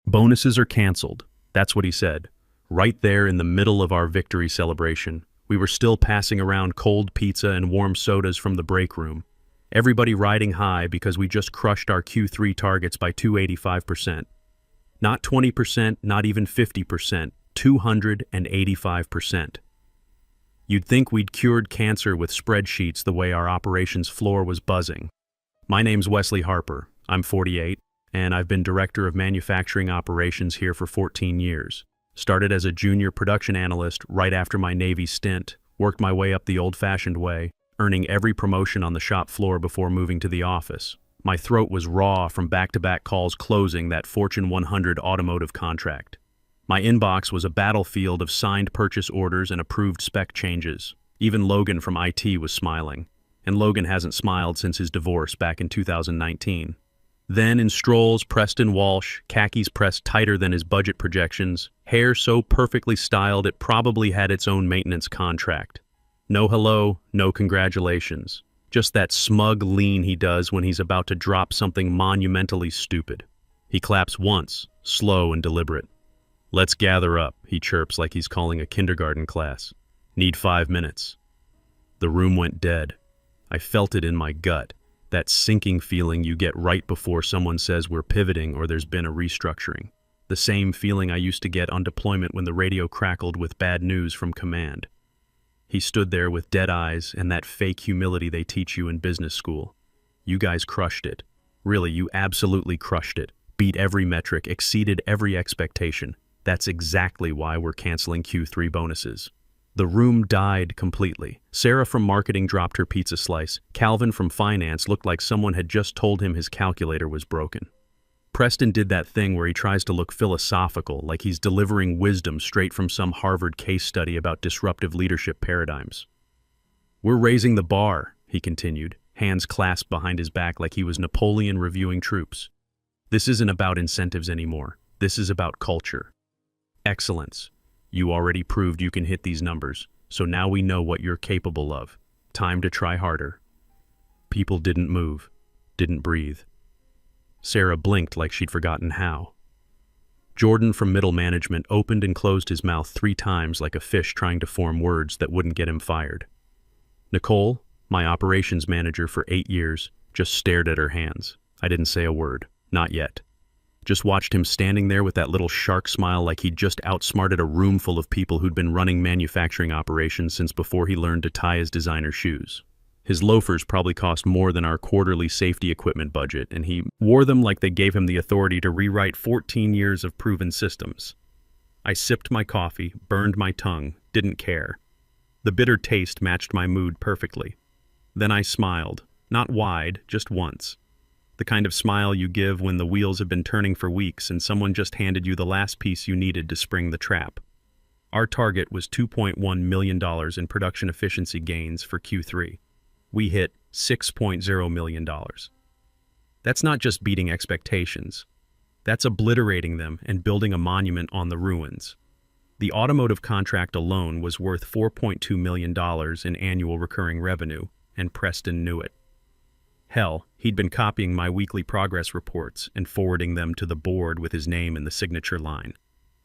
Bonuses are canceled. That's what he said. Right there in the middle of our victory celebration. We were still passing around cold pizza and warm sodas from the break room. Everybody riding high because we just crushed our Q3 targets by 285%. Not 20%, not even 50%, 285%. You'd think we'd cured cancer with spreadsheets the way our operations floor was buzzing. My name's Wesley Harper. I'm 48, and I've been Director of Manufacturing Operations here for 14 years. Started as a junior production analyst right after my Navy stint, worked my way up the old-fashioned way, earning every promotion on the shop floor before moving to the office. My throat was raw from back-to-back calls closing that Fortune 100 automotive contract. My inbox was a battlefield of signed purchase orders and approved spec changes. Even Logan from IT was smiling, and Logan hasn't smiled since his divorce back in 2019. Then in strolls Preston Walsh, khakis pressed tighter than his budget projections, hair so perfectly styled it probably had its own maintenance contract. No hello, no congratulations. Just that smug lean he does when he's about to drop something monumentally stupid. He claps once, slow and deliberate. "Let's gather up," he chirps like he's calling a kindergarten class. "Need 5 minutes." The room went dead. I felt it in my gut. That sinking feeling you get right before someone says we're pivoting or there's been a restructuring. The same feeling I used to get on deployment when the radio crackled with bad news from command. He stood there with dead eyes and that fake humility they teach you in business school. You guys crushed it. Really, you absolutely crushed it. Beat every metric, exceeded every expectation. That's exactly why we're canceling Q3 bonuses. The room died completely. Sarah from marketing dropped her pizza slice. Calvin from finance looked like someone had just told him his calculator was broken. Preston did that thing where he tries to look philosophical, like he's delivering wisdom straight from some Harvard case study about disruptive leadership paradigms. "We're raising the bar," he continued, hands clasped behind his back like he was Napoleon reviewing troops. "This isn't about incentives anymore. This is about culture. Excellence. You already proved you can hit these numbers, so now we know what you're capable of. Time to try harder." People didn't move, didn't breathe. Sarah blinked like she'd forgotten how. Jordan from middle management opened and closed his mouth 3 times like a fish trying to form words that wouldn't get him fired. Nicole, my operations manager for 8 years, just stared at her hands. I didn't say a word, not yet. Just watched him standing there with that little shark smile like he'd just outsmarted a room full of people who'd been running manufacturing operations since before he learned to tie his designer shoes. His loafers probably cost more than our quarterly safety equipment budget, and he wore them like they gave him the authority to rewrite 14 years of proven systems. I sipped my coffee, burned my tongue, didn't care. The bitter taste matched my mood perfectly. Then I smiled, not wide, just once. The kind of smile you give when the wheels have been turning for weeks and someone just handed you the last piece you needed to spring the trap. Our target was $2.1 million in production efficiency gains for Q3. We hit $6.0 million. That's not just beating expectations. That's obliterating them and building a monument on the ruins. The automotive contract alone was worth $4.2 million in annual recurring revenue, and Preston knew it. Hell, he'd been copying my weekly progress reports and forwarding them to the board with his name in the signature line.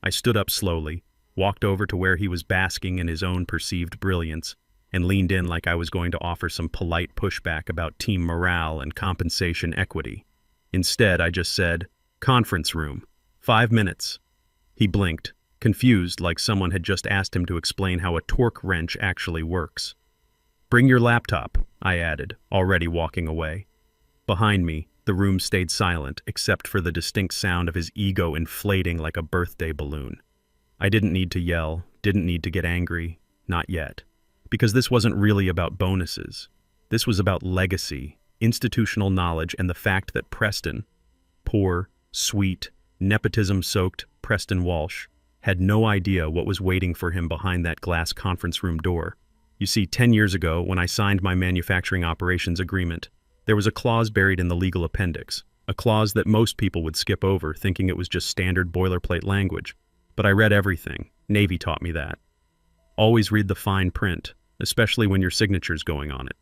I stood up slowly, walked over to where he was basking in his own perceived brilliance, and leaned in like I was going to offer some polite pushback about team morale and compensation equity. Instead, I just said, "Conference room, 5 minutes." He blinked, confused like someone had just asked him to explain how a torque wrench actually works. "Bring your laptop," I added, already walking away. Behind me, the room stayed silent except for the distinct sound of his ego inflating like a birthday balloon. I didn't need to yell, didn't need to get angry, not yet. Because this wasn't really about bonuses. This was about legacy, institutional knowledge, and the fact that Preston, poor, sweet, nepotism-soaked Preston Walsh, had no idea what was waiting for him behind that glass conference room door. You see, 10 years ago, when I signed my manufacturing operations agreement, there was a clause buried in the legal appendix, a clause that most people would skip over, thinking it was just standard boilerplate language. But I read everything. Navy taught me that. Always read the fine print, especially when your signature's going on it.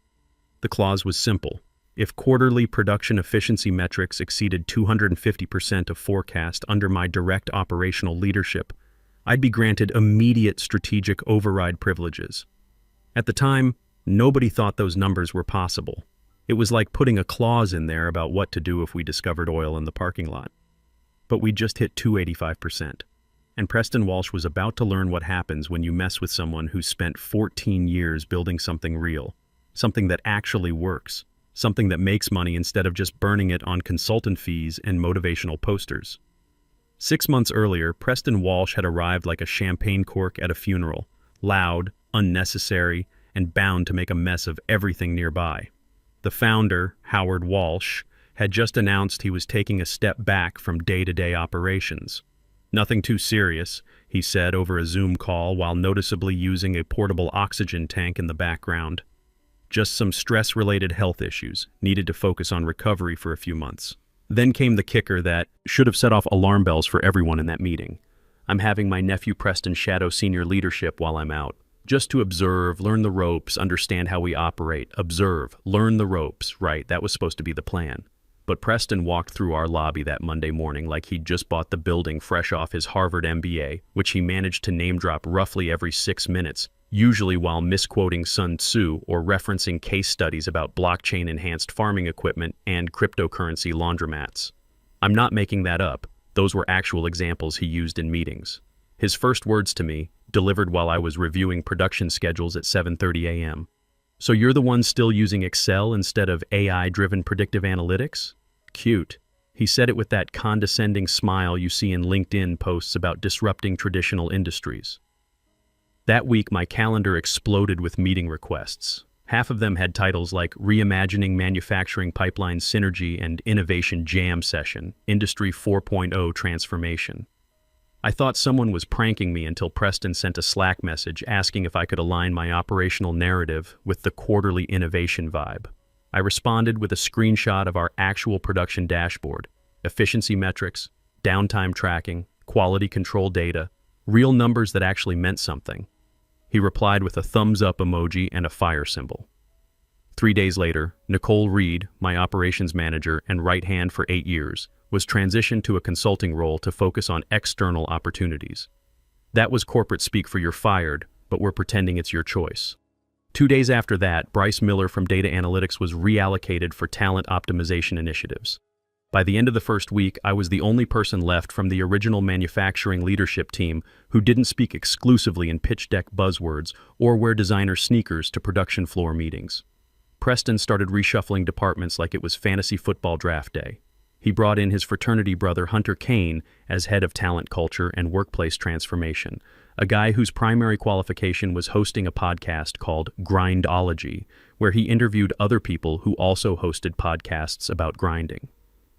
The clause was simple. If quarterly production efficiency metrics exceeded 250% of forecast under my direct operational leadership, I'd be granted immediate strategic override privileges. At the time, nobody thought those numbers were possible. It was like putting a clause in there about what to do if we discovered oil in the parking lot. But we just hit 285%. And Preston Walsh was about to learn what happens when you mess with someone who's spent 14 years building something real, something that actually works, something that makes money instead of just burning it on consultant fees and motivational posters. 6 months earlier, Preston Walsh had arrived like a champagne cork at a funeral, loud, unnecessary, and bound to make a mess of everything nearby. The founder, Howard Walsh, had just announced he was taking a step back from day-to-day operations. Nothing too serious, he said over a Zoom call while noticeably using a portable oxygen tank in the background. Just some stress-related health issues, needed to focus on recovery for a few months. Then came the kicker that should have set off alarm bells for everyone in that meeting. I'm having my nephew Preston shadow senior leadership while I'm out. Just to observe, learn the ropes, understand how we operate. Observe, learn the ropes. Right, that was supposed to be the plan. But Preston walked through our lobby that Monday morning like he'd just bought the building fresh off his Harvard MBA, which he managed to name drop roughly every 6 minutes, usually while misquoting Sun Tzu or referencing case studies about blockchain-enhanced farming equipment and cryptocurrency laundromats. I'm not making that up. Those were actual examples he used in meetings. His first words to me, delivered while I was reviewing production schedules at 7:30 a.m. So you're the one still using Excel instead of AI-driven predictive analytics? Cute. He said it with that condescending smile you see in LinkedIn posts about disrupting traditional industries. That week, my calendar exploded with meeting requests. Half of them had titles like Reimagining Manufacturing Pipeline Synergy and Innovation Jam Session, Industry 4.0 Transformation. I thought someone was pranking me until Preston sent a Slack message asking if I could align my operational narrative with the quarterly innovation vibe. I responded with a screenshot of our actual production dashboard, efficiency metrics, downtime tracking, quality control data, real numbers that actually meant something. He replied with a thumbs up emoji and a fire symbol. 3 days later, Nicole Reed, my operations manager and right hand for 8 years, was transitioned to a consulting role to focus on external opportunities. That was corporate speak for you're fired, but we're pretending it's your choice. 2 days after that, Bryce Miller from Data Analytics was reallocated for talent optimization initiatives. By the end of the first week, I was the only person left from the original manufacturing leadership team who didn't speak exclusively in pitch deck buzzwords or wear designer sneakers to production floor meetings. Preston started reshuffling departments like it was fantasy football draft day. He brought in his fraternity brother Hunter Kane as head of talent culture and workplace transformation, a guy whose primary qualification was hosting a podcast called Grindology, where he interviewed other people who also hosted podcasts about grinding.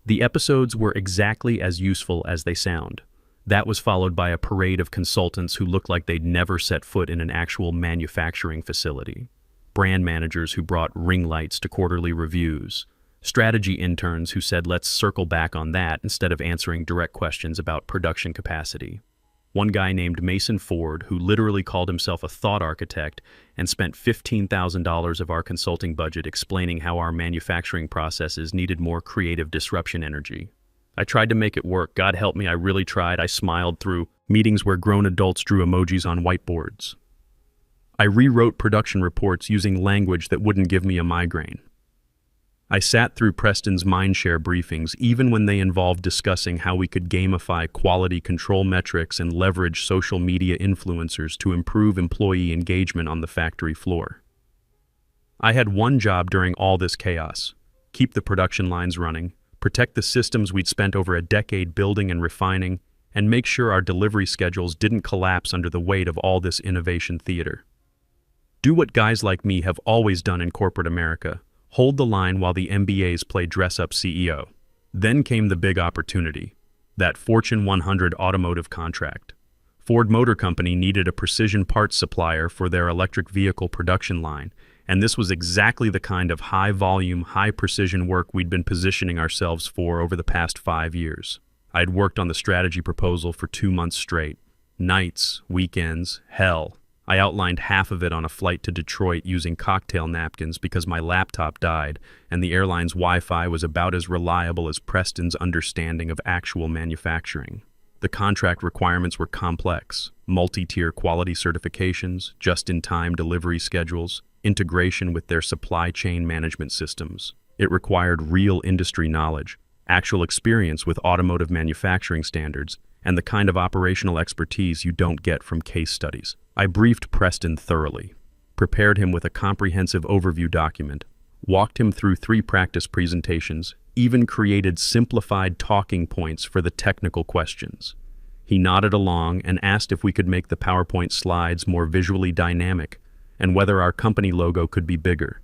The episodes were exactly as useful as they sound. That was followed by a parade of consultants who looked like they'd never set foot in an actual manufacturing facility. Brand managers who brought ring lights to quarterly reviews. Strategy interns who said let's circle back on that instead of answering direct questions about production capacity. One guy named Mason Ford, who literally called himself a thought architect and spent $15,000 of our consulting budget explaining how our manufacturing processes needed more creative disruption energy. I tried to make it work. God help me, I really tried. I smiled through meetings where grown adults drew emojis on whiteboards. I rewrote production reports using language that wouldn't give me a migraine. I sat through Preston's mindshare briefings even when they involved discussing how we could gamify quality control metrics and leverage social media influencers to improve employee engagement on the factory floor. I had one job during all this chaos: keep the production lines running, protect the systems we'd spent over a decade building and refining, and make sure our delivery schedules didn't collapse under the weight of all this innovation theater. Do what guys like me have always done in corporate America. Hold the line while the MBAs play dress-up CEO. Then came the big opportunity, that Fortune 100 automotive contract. Ford Motor Company needed a precision parts supplier for their electric vehicle production line, and this was exactly the kind of high-volume, high-precision work we'd been positioning ourselves for over the past 5 years. I'd worked on the strategy proposal for 2 months straight. Nights, weekends, hell. I outlined half of it on a flight to Detroit using cocktail napkins because my laptop died and the airline's Wi-Fi was about as reliable as Preston's understanding of actual manufacturing. The contract requirements were complex: multi-tier quality certifications, just-in-time delivery schedules, integration with their supply chain management systems. It required real industry knowledge, actual experience with automotive manufacturing standards, and the kind of operational expertise you don't get from case studies. I briefed Preston thoroughly, prepared him with a comprehensive overview document, walked him through 3 practice presentations, even created simplified talking points for the technical questions. He nodded along and asked if we could make the PowerPoint slides more visually dynamic and whether our company logo could be bigger.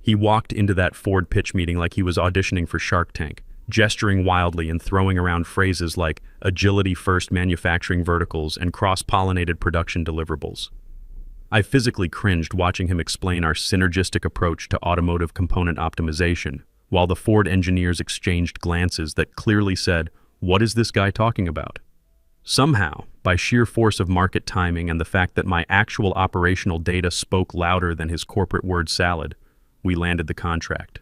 He walked into that Ford pitch meeting like he was auditioning for Shark Tank, gesturing wildly and throwing around phrases like agility-first manufacturing verticals and cross-pollinated production deliverables. I physically cringed watching him explain our synergistic approach to automotive component optimization, while the Ford engineers exchanged glances that clearly said, "What is this guy talking about?" Somehow, by sheer force of market timing and the fact that my actual operational data spoke louder than his corporate word salad, we landed the contract.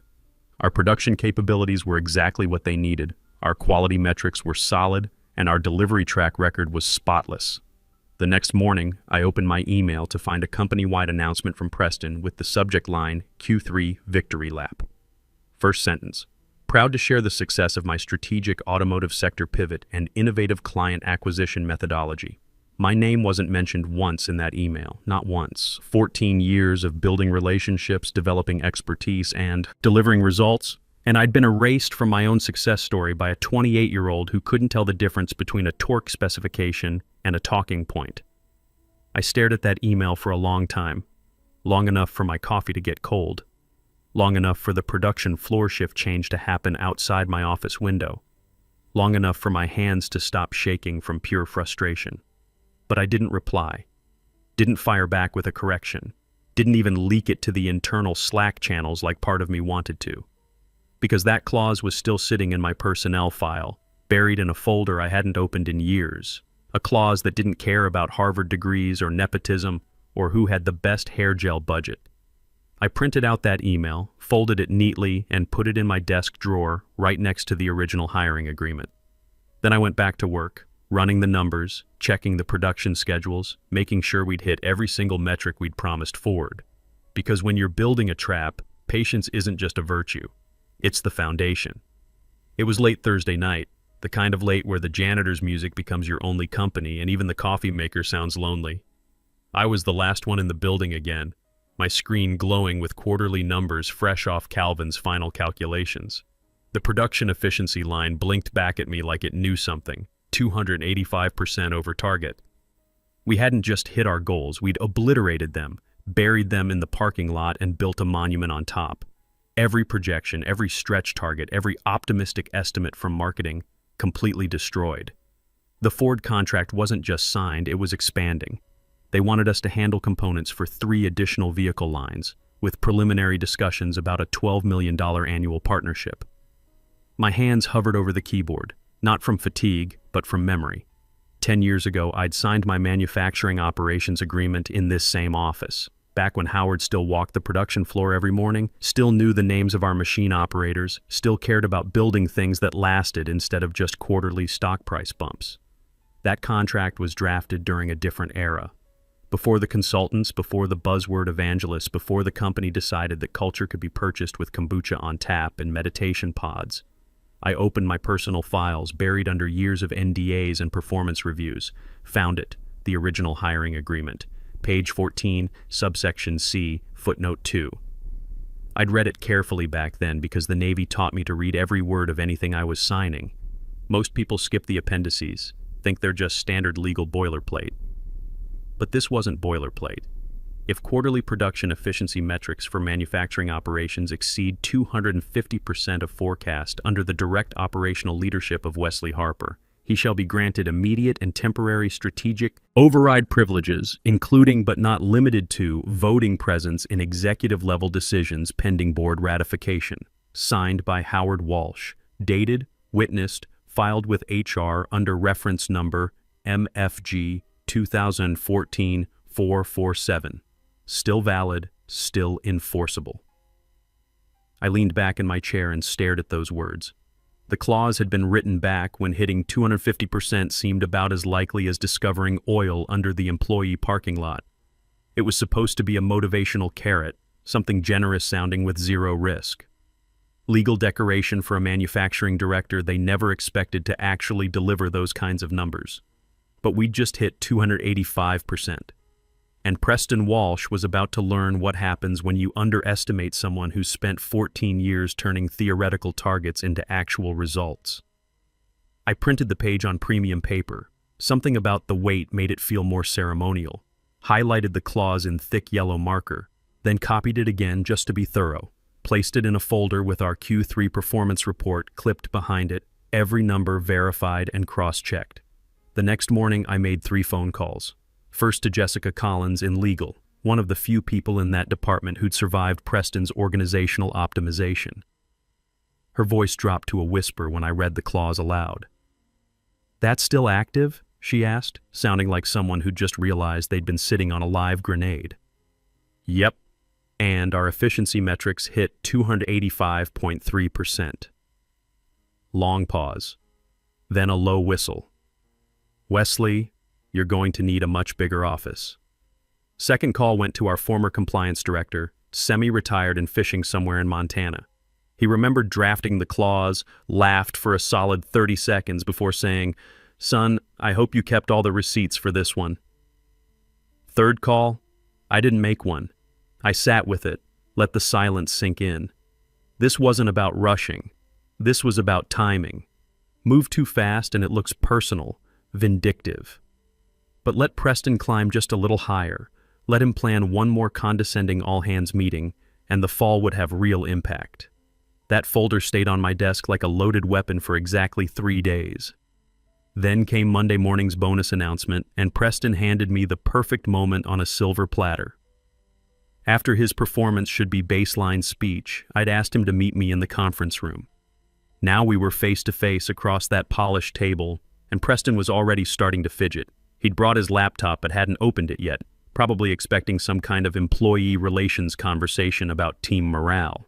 Our production capabilities were exactly what they needed, our quality metrics were solid, and our delivery track record was spotless. The next morning, I opened my email to find a company-wide announcement from Preston with the subject line, Q3 Victory Lap. First sentence: proud to share the success of my strategic automotive sector pivot and innovative client acquisition methodology. My name wasn't mentioned once in that email, not once. 14 years of building relationships, developing expertise, and delivering results, and I'd been erased from my own success story by a 28-year-old who couldn't tell the difference between a torque specification and a talking point. I stared at that email for a long time, long enough for my coffee to get cold, long enough for the production floor shift change to happen outside my office window, long enough for my hands to stop shaking from pure frustration. But I didn't reply, didn't fire back with a correction, didn't even leak it to the internal Slack channels like part of me wanted to. Because that clause was still sitting in my personnel file, buried in a folder I hadn't opened in years. A clause that didn't care about Harvard degrees or nepotism or who had the best hair gel budget. I printed out that email, folded it neatly, and put it in my desk drawer right next to the original hiring agreement. Then I went back to work, running the numbers, checking the production schedules, making sure we'd hit every single metric we'd promised Ford. Because when you're building a trap, patience isn't just a virtue, it's the foundation. It was late Thursday night, the kind of late where the janitor's music becomes your only company and even the coffee maker sounds lonely. I was the last one in the building again, my screen glowing with quarterly numbers fresh off Calvin's final calculations. The production efficiency line blinked back at me like it knew something. 285% over target. We hadn't just hit our goals, we'd obliterated them, buried them in the parking lot, and built a monument on top. Every projection, every stretch target, every optimistic estimate from marketing, completely destroyed. The Ford contract wasn't just signed, it was expanding. They wanted us to handle components for 3 additional vehicle lines, with preliminary discussions about a $12 million annual partnership. My hands hovered over the keyboard. Not from fatigue, but from memory. 10 years ago, I'd signed my manufacturing operations agreement in this same office. Back when Howard still walked the production floor every morning, still knew the names of our machine operators, still cared about building things that lasted instead of just quarterly stock price bumps. That contract was drafted during a different era. Before the consultants, before the buzzword evangelists, before the company decided that culture could be purchased with kombucha on tap and meditation pods. I opened my personal files, buried under years of NDAs and performance reviews. Found it, the original hiring agreement. Page 14, subsection C, footnote 2. I'd read it carefully back then because the Navy taught me to read every word of anything I was signing. Most people skip the appendices, think they're just standard legal boilerplate. But this wasn't boilerplate. If quarterly production efficiency metrics for manufacturing operations exceed 250% of forecast under the direct operational leadership of Wesley Harper, he shall be granted immediate and temporary strategic override privileges, including but not limited to voting presence in executive-level decisions pending board ratification. Signed by Howard Walsh. Dated, witnessed, filed with HR under reference number MFG 2014 447. Still valid, still enforceable. I leaned back in my chair and stared at those words. The clause had been written back when hitting 250% seemed about as likely as discovering oil under the employee parking lot. It was supposed to be a motivational carrot, something generous sounding with zero risk. Legal decoration for a manufacturing director, they never expected to actually deliver those kinds of numbers. But we'd just hit 285%. And Preston Walsh was about to learn what happens when you underestimate someone who's spent 14 years turning theoretical targets into actual results. I printed the page on premium paper. Something about the weight made it feel more ceremonial. Highlighted the clause in thick yellow marker, then copied it again just to be thorough. Placed it in a folder with our Q3 performance report clipped behind it, every number verified and cross-checked. The next morning, I made 3 phone calls. First to Jessica Collins in legal, one of the few people in that department who'd survived Preston's organizational optimization. Her voice dropped to a whisper when I read the clause aloud. "That's still active?" she asked, sounding like someone who'd just realized they'd been sitting on a live grenade. "Yep. And our efficiency metrics hit 285.3%. Long pause. Then a low whistle. "Wesley, you're going to need a much bigger office." Second call went to our former compliance director, semi-retired and fishing somewhere in Montana. He remembered drafting the clause, laughed for a solid 30 seconds before saying, "Son, I hope you kept all the receipts for this one." Third call, I didn't make one. I sat with it, let the silence sink in. This wasn't about rushing. This was about timing. Move too fast and it looks personal, vindictive. But let Preston climb just a little higher. Let him plan one more condescending all-hands meeting, and the fall would have real impact. That folder stayed on my desk like a loaded weapon for exactly 3 days. Then came Monday morning's bonus announcement, and Preston handed me the perfect moment on a silver platter. After his performance should be baseline speech, I'd asked him to meet me in the conference room. Now we were face to face across that polished table, and Preston was already starting to fidget. He'd brought his laptop but hadn't opened it yet, probably expecting some kind of employee relations conversation about team morale.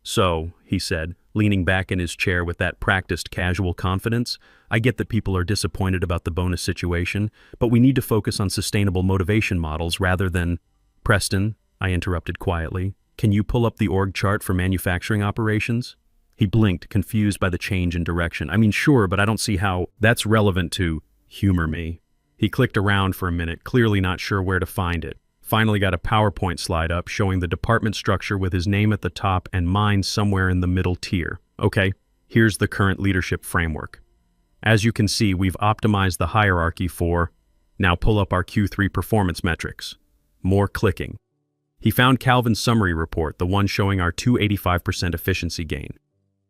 "So," he said, leaning back in his chair with that practiced casual confidence, "I get that people are disappointed about the bonus situation, but we need to focus on sustainable motivation models rather than—" "Preston," I interrupted quietly, "can you pull up the org chart for manufacturing operations?" He blinked, confused by the change in direction. "I mean, sure, but I don't see how that's relevant to humor me." He clicked around for a minute, clearly not sure where to find it. Finally got a PowerPoint slide up showing the department structure with his name at the top and mine somewhere in the middle tier. "Okay, here's the current leadership framework. As you can see, we've optimized the hierarchy for—" "Now pull up our Q3 performance metrics." More clicking. He found Calvin's summary report, the one showing our 285% efficiency gain.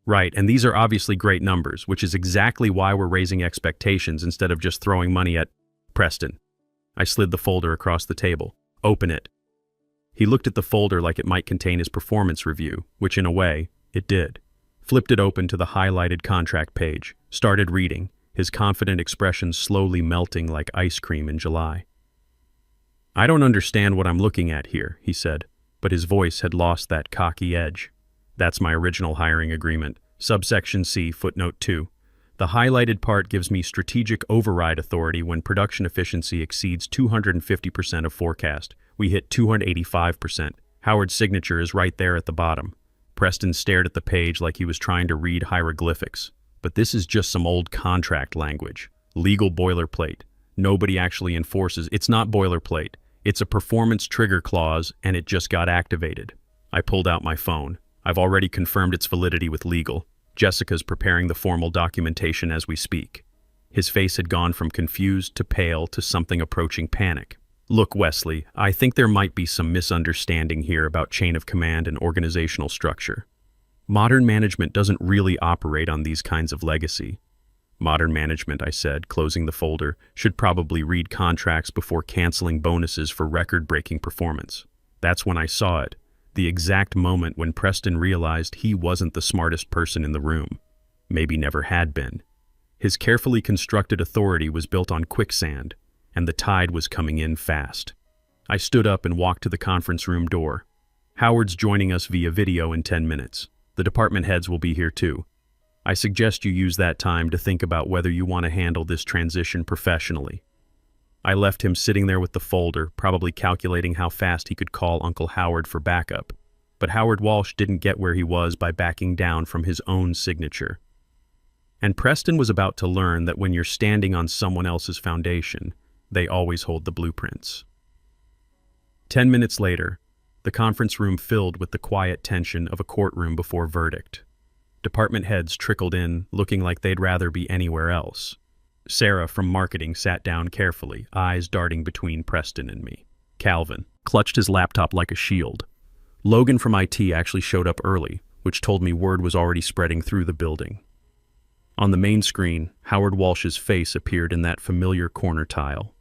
"Right, and these are obviously great numbers, which is exactly why we're raising expectations instead of just throwing money at—" "Preston." I slid the folder across the table. "Open it." He looked at the folder like it might contain his performance review, which in a way, it did. Flipped it open to the highlighted contract page, started reading, his confident expression slowly melting like ice cream in July. "I don't understand what I'm looking at here," he said, but his voice had lost that cocky edge. "That's my original hiring agreement. Subsection C, footnote 2. The highlighted part gives me strategic override authority when production efficiency exceeds 250% of forecast. We hit 285%. Howard's signature is right there at the bottom." Preston stared at the page like he was trying to read hieroglyphics. "But this is just some old contract language. Legal boilerplate. Nobody actually enforces. It's not boilerplate. It's a performance trigger clause, and it just got activated." I pulled out my phone. "I've already confirmed its validity with legal. Jessica's preparing the formal documentation as we speak." His face had gone from confused to pale to something approaching panic. "Look, Wesley, I think there might be some misunderstanding here about chain of command and organizational structure. Modern management doesn't really operate on these kinds of legacy. Modern management," I said, closing the folder, "should probably read contracts before canceling bonuses for record-breaking performance." That's when I saw it. The exact moment when Preston realized he wasn't the smartest person in the room. Maybe never had been. His carefully constructed authority was built on quicksand, and the tide was coming in fast. I stood up and walked to the conference room door. Howard's joining us via video in 10 minutes. The department heads will be here too. I suggest you use that time to think about whether you want to handle this transition professionally. I left him sitting there with the folder, probably calculating how fast he could call Uncle Howard for backup. But Howard Walsh didn't get where he was by backing down from his own signature. And Preston was about to learn that when you're standing on someone else's foundation, they always hold the blueprints. 10 minutes later, the conference room filled with the quiet tension of a courtroom before verdict. Department heads trickled in, looking like they'd rather be anywhere else. Sarah from marketing sat down carefully, eyes darting between Preston and me. Calvin clutched his laptop like a shield. Logan from IT actually showed up early, which told me word was already spreading through the building. On the main screen, Howard Walsh's face appeared in that familiar corner tile.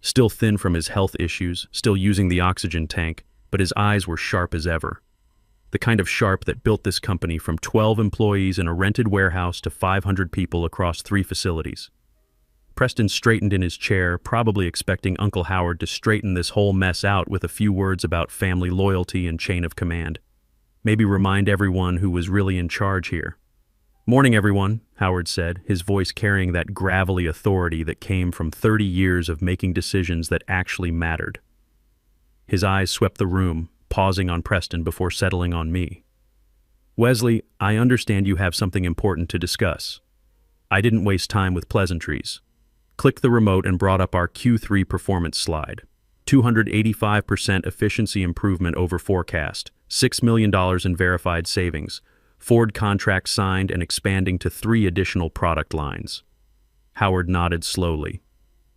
Still thin from his health issues, still using the oxygen tank, but his eyes were sharp as ever. The kind of sharp that built this company from 12 employees in a rented warehouse to 500 people across 3 facilities. Preston straightened in his chair, probably expecting Uncle Howard to straighten this whole mess out with a few words about family loyalty and chain of command. Maybe remind everyone who was really in charge here. "Morning, everyone," Howard said, his voice carrying that gravelly authority that came from 30 years of making decisions that actually mattered. His eyes swept the room, pausing on Preston before settling on me. "Wesley, I understand you have something important to discuss. I didn't waste time with pleasantries." Clicked the remote and brought up our Q3 performance slide. 285% efficiency improvement over forecast, $6 million in verified savings, Ford contract signed and expanding to 3 additional product lines. Howard nodded slowly.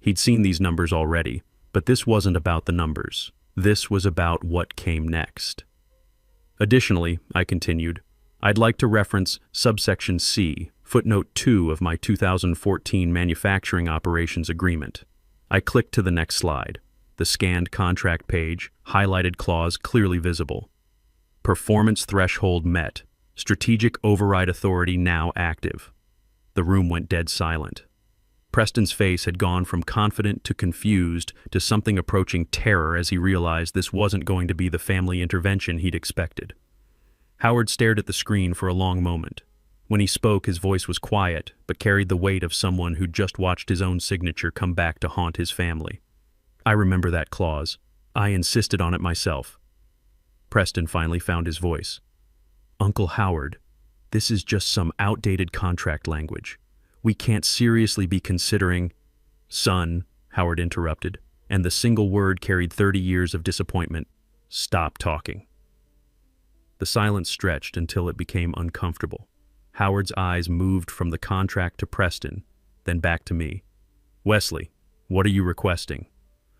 He'd seen these numbers already, but this wasn't about the numbers. This was about what came next. Additionally, I continued, I'd like to reference subsection C, footnote 2 of my 2014 manufacturing operations agreement. I clicked to the next slide. The scanned contract page, highlighted clause clearly visible. Performance threshold met. Strategic override authority now active. The room went dead silent. Preston's face had gone from confident to confused to something approaching terror as he realized this wasn't going to be the family intervention he'd expected. Howard stared at the screen for a long moment. When he spoke, his voice was quiet, but carried the weight of someone who'd just watched his own signature come back to haunt his family. I remember that clause. I insisted on it myself. Preston finally found his voice. "Uncle Howard, this is just some outdated contract language. We can't seriously be considering—" "Son," Howard interrupted, and the single word carried 30 years of disappointment. "Stop talking." The silence stretched until it became uncomfortable. Howard's eyes moved from the contract to Preston, then back to me. "Wesley, what are you requesting?"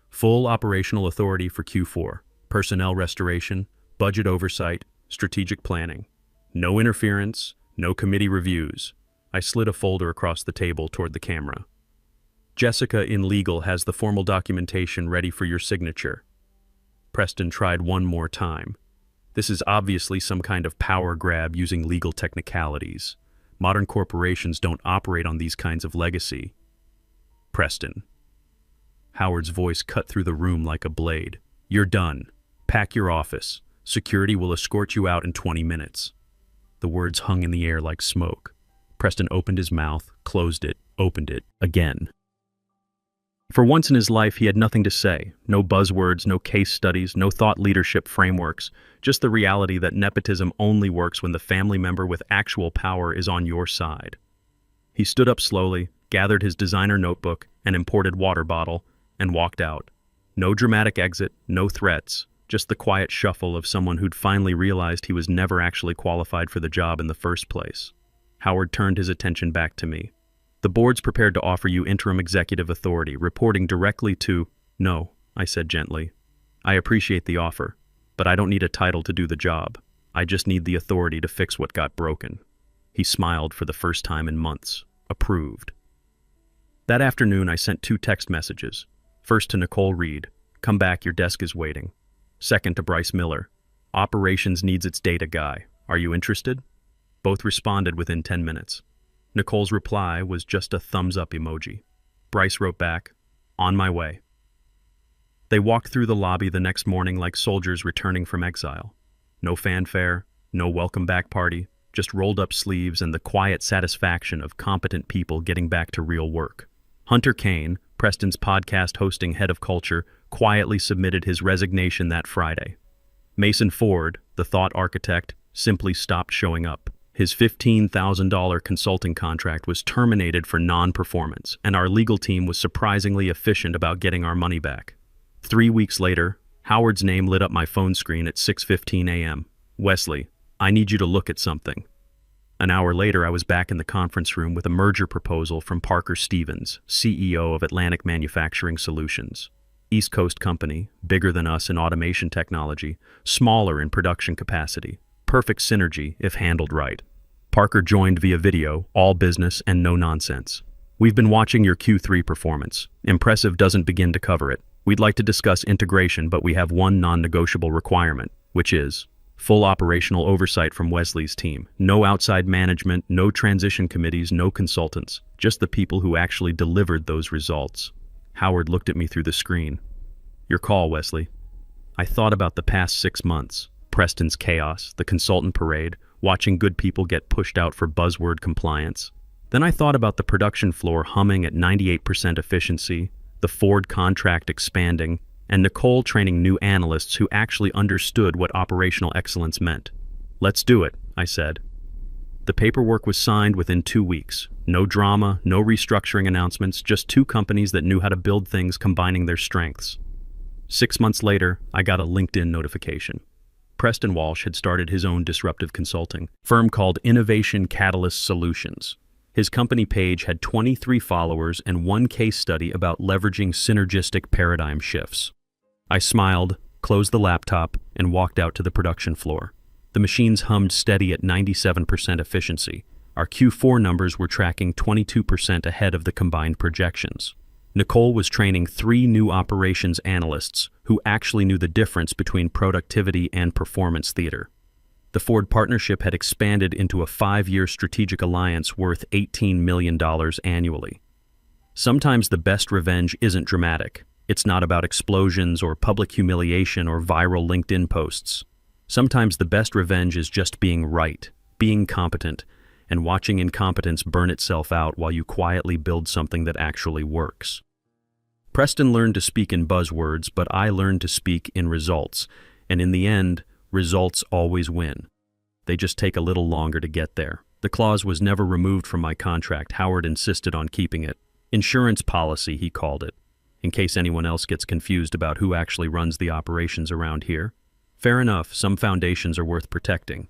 "Full operational authority for Q4, personnel restoration, budget oversight, strategic planning. No interference, no committee reviews." I slid a folder across the table toward the camera. "Jessica in legal has the formal documentation ready for your signature." Preston tried one more time. This is obviously some kind of power grab using legal technicalities. Modern corporations don't operate on these kinds of legacy. "Preston." Howard's voice cut through the room like a blade. "You're done. Pack your office. Security will escort you out in 20 minutes. The words hung in the air like smoke. Preston opened his mouth, closed it, opened it, again. For once in his life, he had nothing to say. No buzzwords, no case studies, no thought leadership frameworks. Just the reality that nepotism only works when the family member with actual power is on your side. He stood up slowly, gathered his designer notebook, and imported water bottle, and walked out. No dramatic exit, no threats, just the quiet shuffle of someone who'd finally realized he was never actually qualified for the job in the first place. Howard turned his attention back to me. "The board's prepared to offer you interim executive authority, reporting directly to—" "No," I said gently. "I appreciate the offer, but I don't need a title to do the job. I just need the authority to fix what got broken." He smiled for the first time in months. Approved. That afternoon, I sent 2 text messages. First to Nicole Reed, "Come back, your desk is waiting." Second to Bryce Miller, "Operations needs its data guy. Are you interested?" Both responded within 10 minutes. Nicole's reply was just a thumbs-up emoji. Bryce wrote back, On my way. They walked through the lobby the next morning like soldiers returning from exile. No fanfare, no welcome back party, just rolled up sleeves and the quiet satisfaction of competent people getting back to real work. Hunter Kane, Preston's podcast hosting head of culture, quietly submitted his resignation that Friday. Mason Ford, the thought architect, simply stopped showing up. His $15,000 consulting contract was terminated for non-performance, and our legal team was surprisingly efficient about getting our money back. 3 weeks later, Howard's name lit up my phone screen at 6:15 a.m. Wesley, I need you to look at something. An hour later, I was back in the conference room with a merger proposal from Parker Stevens, CEO of Atlantic Manufacturing Solutions. East Coast company, bigger than us in automation technology, smaller in production capacity. Perfect synergy if handled right. Parker joined via video, all business and no nonsense. We've been watching your Q3 performance. Impressive doesn't begin to cover it. We'd like to discuss integration, but we have one non-negotiable requirement, which is full operational oversight from Wesley's team. No outside management, no transition committees, no consultants. Just the people who actually delivered those results. Howard looked at me through the screen. Your call, Wesley. I thought about the past 6 months. Preston's chaos, the consultant parade, watching good people get pushed out for buzzword compliance. Then I thought about the production floor humming at 98% efficiency, the Ford contract expanding, and Nicole training new analysts who actually understood what operational excellence meant. Let's do it, I said. The paperwork was signed within 2 weeks. No drama, no restructuring announcements, just 2 companies that knew how to build things combining their strengths. 6 months later, I got a LinkedIn notification. Preston Walsh had started his own disruptive consulting firm called Innovation Catalyst Solutions. His company page had 23 followers and 1 case study about leveraging synergistic paradigm shifts. I smiled, closed the laptop, and walked out to the production floor. The machines hummed steady at 97% efficiency. Our Q4 numbers were tracking 22% ahead of the combined projections. Nicole was training 3 new operations analysts who actually knew the difference between productivity and performance theater. The Ford partnership had expanded into a 5-year strategic alliance worth $18 million annually. Sometimes the best revenge isn't dramatic. It's not about explosions or public humiliation or viral LinkedIn posts. Sometimes the best revenge is just being right, being competent, and watching incompetence burn itself out while you quietly build something that actually works. Preston learned to speak in buzzwords, but I learned to speak in results, and in the end, results always win. They just take a little longer to get there. The clause was never removed from my contract. Howard insisted on keeping it. Insurance policy, he called it, in case anyone else gets confused about who actually runs the operations around here. Fair enough, some foundations are worth protecting.